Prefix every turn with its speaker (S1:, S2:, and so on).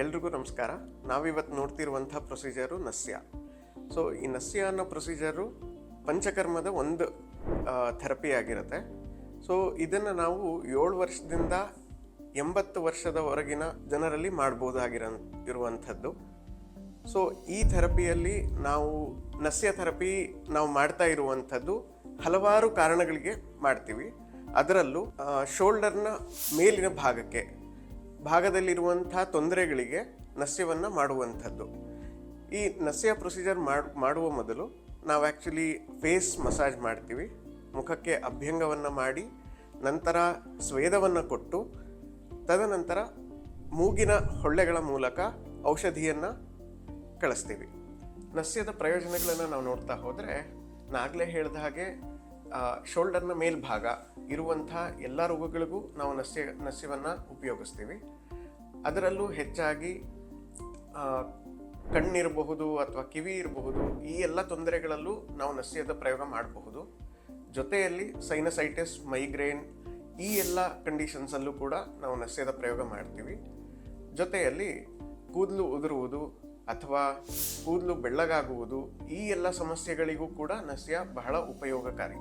S1: ಎಲ್ರಿಗೂ ನಮಸ್ಕಾರ. ನಾವಿವತ್ತು ನೋಡ್ತಿರುವಂಥ ಪ್ರೊಸೀಜರು ನಸ್ಯ. ಸೊ ಈ ನಸ್ಯ ಅನ್ನೋ ಪ್ರೊಸೀಜರು ಪಂಚಕರ್ಮದ ಒಂದು ಥೆರಪಿ ಆಗಿರುತ್ತೆ. ಸೊ ಇದನ್ನು ನಾವು 7 ವರ್ಷದಿಂದ 80 ವರ್ಷದವರೆಗಿನ ಜನರಲ್ಲಿ ಇರುವಂಥದ್ದು. ಸೊ ಈ ಥೆರಪಿಯಲ್ಲಿ ನಾವು ನಸ್ಯ ಥೆರಪಿ ನಾವು ಮಾಡ್ತಾ ಇರುವಂಥದ್ದು ಹಲವಾರು ಕಾರಣಗಳಿಗೆ ಮಾಡ್ತೀವಿ. ಅದರಲ್ಲೂ ಶೋಲ್ಡರ್ನ ಮೇಲಿನ ಭಾಗದಲ್ಲಿರುವಂಥ ತೊಂದರೆಗಳಿಗೆ ನಸ್ಯವನ್ನು ಮಾಡುವಂಥದ್ದು. ಈ ನಸ್ಯ ಪ್ರೊಸೀಜರ್ ಮಾಡುವ ಮೊದಲು ನಾವು ಆ್ಯಕ್ಚುಲಿ ಫೇಸ್ ಮಸಾಜ್ ಮಾಡ್ತೀವಿ. ಮುಖಕ್ಕೆ ಅಭ್ಯಂಗವನ್ನು ಮಾಡಿ ನಂತರ ಸ್ವೇದವನ್ನು ಕೊಟ್ಟು ತದನಂತರ ಮೂಗಿನ ಹೊಳ್ಳೆಗಳ ಮೂಲಕ ಔಷಧಿಯನ್ನು ಕಳಿಸ್ತೀವಿ. ನಸ್ಯದ ಪ್ರಯೋಜನಗಳನ್ನು ನಾವು ನೋಡ್ತಾ ಹೋದರೆ ನಾಗಲೇ ಹೇಳಿದ ಹಾಗೆ ಶೋಲ್ಡರ್ನ ಮೇಲ್ಭಾಗ ಇರುವಂಥ ಎಲ್ಲ ರೋಗಗಳಿಗೂ ನಾವು ನಸ್ಯವನ್ನು ಉಪಯೋಗಿಸ್ತೀವಿ. ಅದರಲ್ಲೂ ಹೆಚ್ಚಾಗಿ ಕಣ್ಣಿರಬಹುದು ಅಥವಾ ಕಿವಿ ಇರಬಹುದು, ಈ ಎಲ್ಲ ತೊಂದರೆಗಳಲ್ಲೂ ನಾವು ನಸ್ಯದ ಪ್ರಯೋಗ ಮಾಡಬಹುದು. ಜೊತೆಯಲ್ಲಿ ಸೈನಸೈಟಿಸ್, ಮೈಗ್ರೇನ್ ಈ ಎಲ್ಲ ಕಂಡೀಷನ್ಸಲ್ಲೂ ಕೂಡ ನಾವು ನಸ್ಯದ ಪ್ರಯೋಗ ಮಾಡ್ತೀವಿ. ಜೊತೆಯಲ್ಲಿ ಕೂದಲು ಉದುರುವುದು ಅಥವಾ ಕೂದಲು ಬೆಳ್ಳಗಾಗುವುದು ಈ ಎಲ್ಲ ಸಮಸ್ಯೆಗಳಿಗೂ ಕೂಡ ನಸ್ಯ ಬಹಳ ಉಪಯೋಗಕಾರಿ.